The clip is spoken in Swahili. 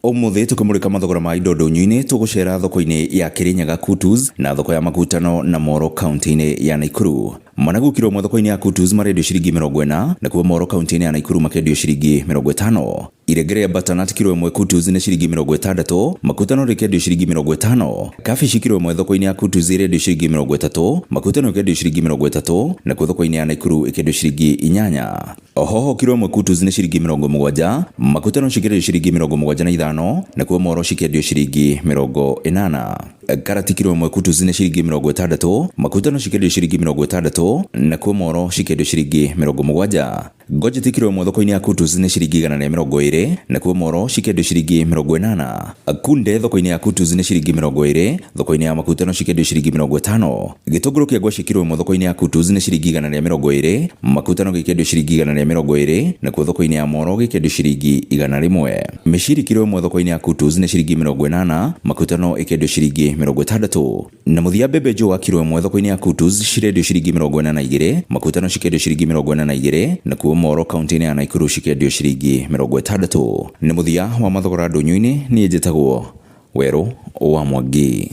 Umuthi tukamurika mathogora ma indo ndunyu-ini tugucera thoko-ini ya Kirinyaga Kutus na thoko ya Makutano na Moro kaunti-ini ya Nakuru. Managu kilo mwe thoko-ini ya Kutus marendio ciringi 40 na kuo Moro kaunti-ini ya Nakuru makendio ciringi 50. Iregere ya butternut kilo ĩmwe Kutus ni ciringi 60, Makutano rikendio ciringi 50. Kabici kilo ĩmwe thoko-ini ya Kutus irendio ciringi 30, Makutano ikendio ciringi 30 na kuo thoko-ini ya Nakuru ikendio ciringi 8. Ohoho kilo ĩmwe Kutus ni ciringi 70, Makutano cikendio ciringi 75 na kuo Moro cikendio ciringi 80. Karati kilo ĩmwe Kutus ni ciringi 60, Makutano cikendio ciringi 60 na kuo Moro cikendio ciringi 70. Ngojeti kilo ĩmwe thoko-ini ya Kutus ni ciringi 120 na kuo Moro cikendio ciringi 80. Kunde thoko-ini ya Kutus ni ciringi 20, thoko-ini ya Makutano cikendio ciringi 50. Gitunguru kia ngwaci kilo ĩmwe thoko-ini ya Kutus ni ciringi 120, Makutano gikendio ciringi 120 na kuo thoko-ini ya Moro gikendio ciringi 100. Miciri kilo ĩmwe thoko-ini ya Kutus ni ciringi 80, Makutano ikendio ciringi 60. Na muthia mbembe njũa kilo ĩmwe thoko-ini ya Kutus cirendio ciringi 42, Makutano cikendio ciringi 42 na kuo Moro kaunti-ini ya Nakuru cikendio ciringi 60. Ni muthia wa mathogora ndunyu-ini ni njĩtagwo Werũ wa Mwangi.